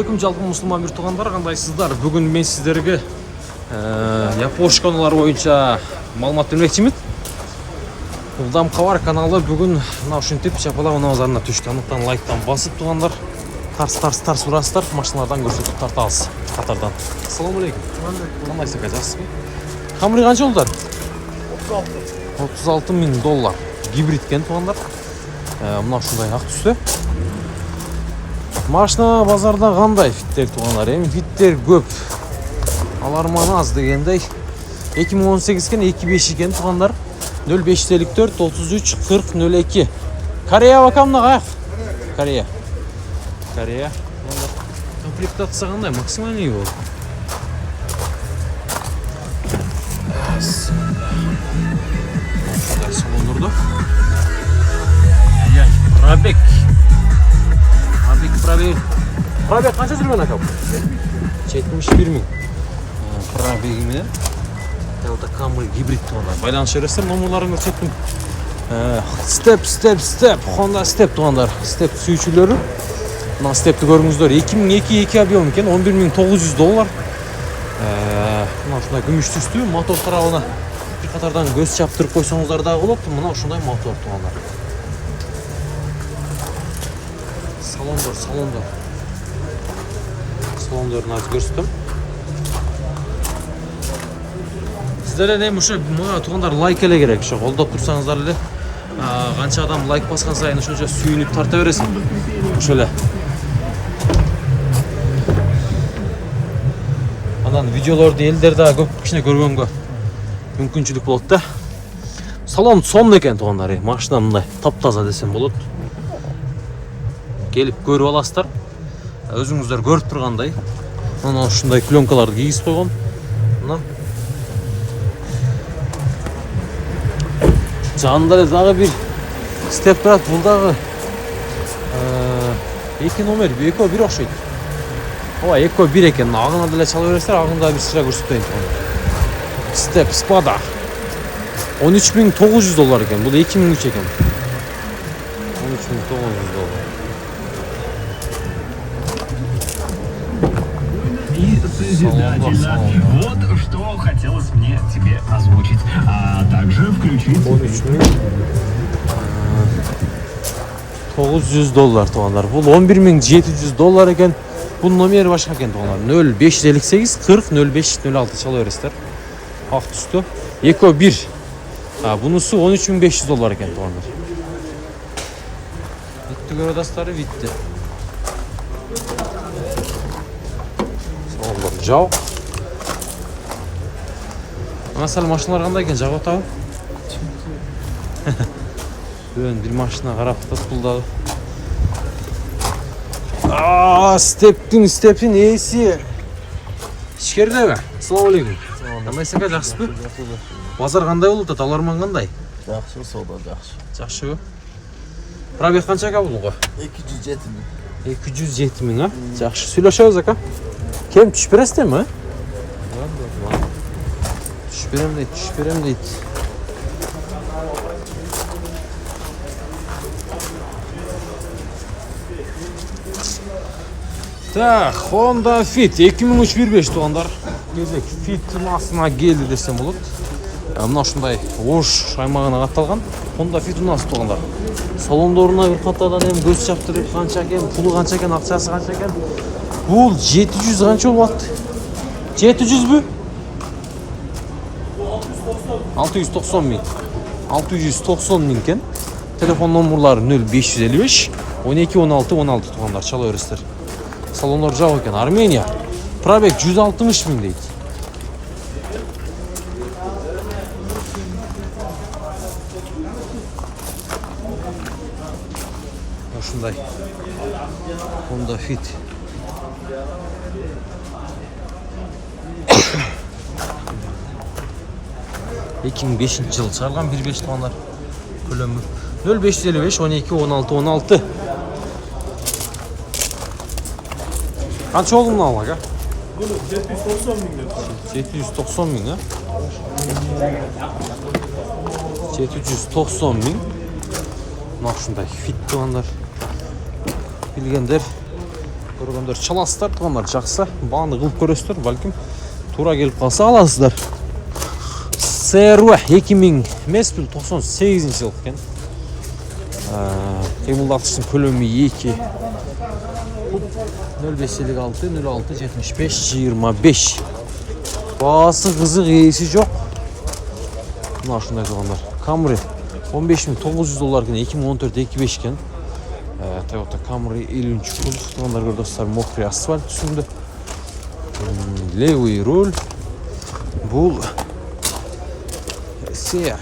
алейкум, жалпы мұсылман бір туғандар, қандайсыздар? Бүгін мен сіздерге Япошканалар бойынша малымат бермекчимин. Улдам Кабар каналы бүгін ушинтип чапалап назарына түштү. Андыктан лайктан басып туғандар, тарс урастар, машиналардан көрсөтүп тартабыз катардан. Ассаламу алейкум. Кандайсыз, жақсысызбы? Камри канча болду? 36 000 доллар. Гибрид кен туғандар. Мына ушундай ак түстө. Машина базарда кандай фиттер туғандар? Эми фиттер көп. Аларман аз дегендей. 2018 кен 25 екен туғандар. 0554 33 40 02. Корея вакамна каяк? Корея. Комплектация кандай? Максимальный бол. Салондордо. Пробег қанша жүрген ака? 71 000. Пробеги менен. Таута Camry гибрид туғандар. Байланыш бересіздер, номерларын көрсеттім. Step, Honda Step туғандар. Step сүйчүлөрү. Мына Step'ті көріңіздер. 2002 объем екен, $11,900. Мына ушундай күмүш түстүү, мотор тарабына bir қатардан көз чаптырып койсоңуздар да болот. Мына ушундай мотор туғандар. Салондорун аз көрсөтөм. Сіздер эми ушу мага туғандар лайк эле керек. Ошо колдоп турсаңыздар эле, канча адам лайк баскан сайын ошончо сүйүнүп тарта бересиң. Ошо эле. Анан видеолорду элдер да көп кичине көргөнгө мүмкүнчүлүк болот да. Салон сонун экен туғандар. Машина мындай таптаза десем болот. Келип көрүп аласыздар. Өзүңүздөр көрүп тургандай. Мына ушундай пленкаларды кийгизип койгон. Мына. Жанында эле дагы бир степ турат. Бул дагы эки номер, экөө бир окшойт. Ооба, экөө бир экен. Агына деле чала бересиздер, агында бир сыра көрсөтөйүн турган. Степ Спада. $13,900 экен. Бул 2003 экен. $13,900. Созидательно. Вот что хотелось мне тебе озвучить. А также включить... $900 туғандар. Бұл $11,700 екен. Бұл номері башқа екен туғандар. 0558 40 05 06 чала бересіздер. Ақ түсті. Еко 1. Бұнысы $13,500 екен туғандар. Витті көродастары витті. Жау. Масал машиналар кандай екен, жау атабы? Bir машина қарап тұтас бұлдағы. Стептің есі. Шкерді бе? Ассаламу алейкум. Қандайсың қа, жақсы бі? Базар қандай болды, таларман қандай? Жақсы, сода жақсы. Жақсы бі? Пробег қанша қа бұлға? 207 000. 207 000, жақсы. Сөйлешеміз ака? Кем түш бересіздер ме? Түш берем дейді. Так, Honda Fit 2003-15 туғандар. Кезек Fit масына келді десем болады. Мына ушундай Ош аймағына катталган Honda Fit нас туғандар. Салондорына бір қатардан эми көз чаптырып, канча экен, пулу канча экен, акчасы канча экен. Бул 700 канча болот? 700 бü? 690 000. 690 000 кен. Телефон номерлары 0555 12 16 16 туғандар, чала бересіздер. Салондар жау екен. Армения. Пробег 160 000 дейді. Ошындай. Honda Fit. Жыл шығарған 1.5 туғандар. Көлемі 0555 12 16 16. Қанша oldu bunu almak ha? 790 000 dedi. 790 000 ha? 790 000. Mına şunday fit tuğanlar. Bilgenler Көргөндөр чаласыздар тугандар, жакса бааны кылып көрөсүздөр, балким туура келип калса аласыздар. CRV 2000 эмес, 98-жыл экен. Кыймылдатыштын көлөмү 2. 0556 06 75 25. Баасы кызык, ээси жок. Мына ушундай тугандар. Camry 15900 доллар экен, 2014-25 экен. Toyota Camry 50-кул тугандар, көрдүңүздөр, мокрый асфальт үстүндө. Левый руль. Бул SR.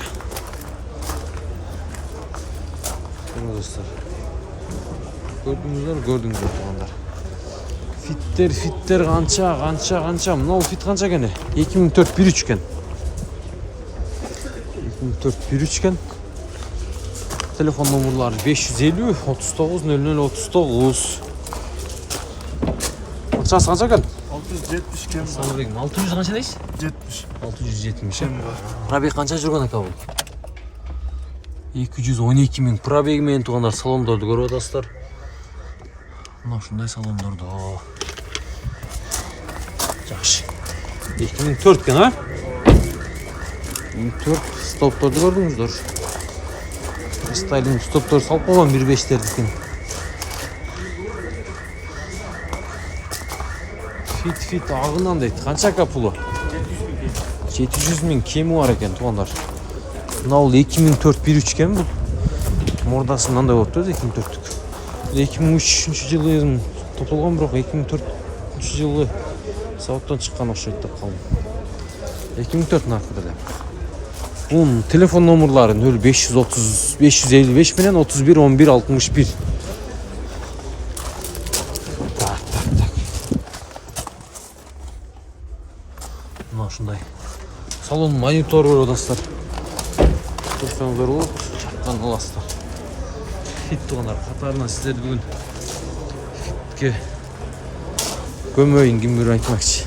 Көрдүңүздөр тугандар. Фиттер канча. Мына фит канча экен? 2004 1.3 экен. 2004 1.3 экен. Telefon numaraları 550 39 00 39. Kaçası kaç ekan? 670 kem var. Assalamualaikum. 600 kança deysiz? 70. 670 em. Probeg kança жүргөн aka бул? 212 000 пробеги менен тугандар, салондорду көрүп атасыздар. Мына ушундай салондорду. Жакшы. 2004 экен, а? 2004 стопторду көрдүңүздөр. Стайлинг стоптор салып койгон 1.5-тердикин. Фит агынан дейт. Канча пулу? 700 000 кеми бар экен тугандар. Мына бул 2004 1.3 экен бул. Мордасы мындай болуп турат 2004-түк. 2003-жылы тополгон, бирок 2004-жылы заводдон чыккан окшойт деп калдым. 2004 наркы деле. Bunun telefon numaraları 0530 555 менен 31 11 61. Так. Мына ушундай. Салон монитор бар атасыздар. Көрсөңүздөр болот, чаккан аласыздар. Фит тугандар катарынан сиздерди бүгүн фитке көмөйүн кимдир айтмакчы.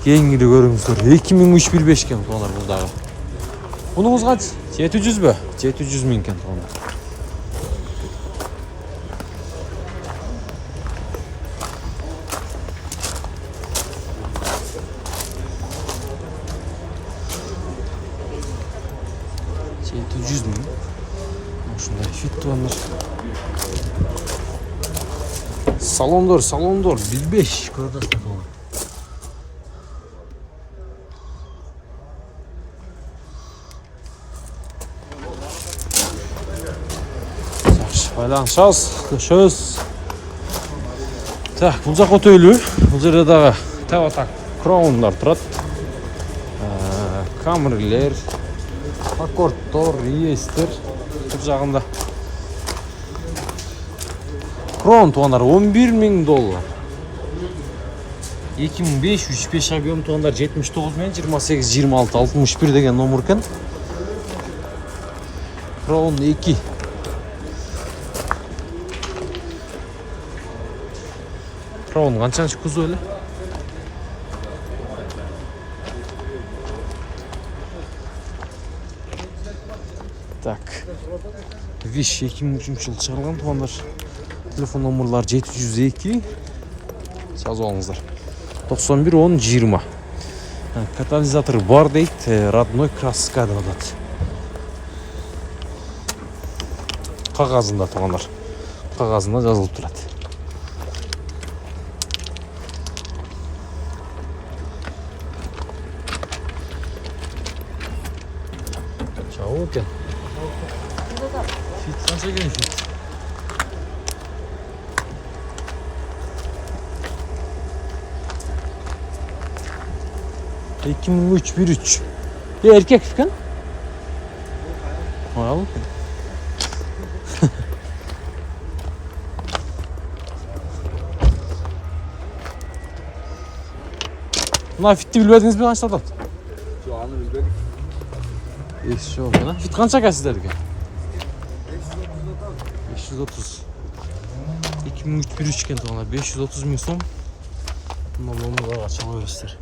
Кеңири көрүңүздөр. 2003-15 экен тугандар бул дагы. Bununuz kaç? 700 mü? 700 000 eкен тугандар. Ушундай фит тугандар. Салондор 1.5 көрдүңүздөр тугандар. Байланышабыз. Так, бул жак өтөлүү. Бул жерде дагы Toyota Crown'дар турат. Camry'лер, Accord'тор, East'тер бул жагында. Crown тугандар 11 000 доллар. 2535 объем тугандар, 79 менен 28 26 61 деген номер экен. Crown 2. Crown канчанчы кузов эле? Так. Виш 2003-жылы чыгарылган тугандар. Телефон номерлары 702. Жазып алыңыздар. 91 10 20. Катализатор бар дейт, родной краска деп атат. Кагазында тугандар. Кагазында жазылып турат. Чау экен. Фит канча экен фит? ...2003 1.3. Erkek eкен? Ayol eкен. Mına fitni bilmediniz mi kaç satat? Şu anı bilmedik. Şu oldu. Fit kança ekan sizlerge? 530. 2003 1.3 ekan to'g'ri. 530 ming so'm. Mana buni açalım göster.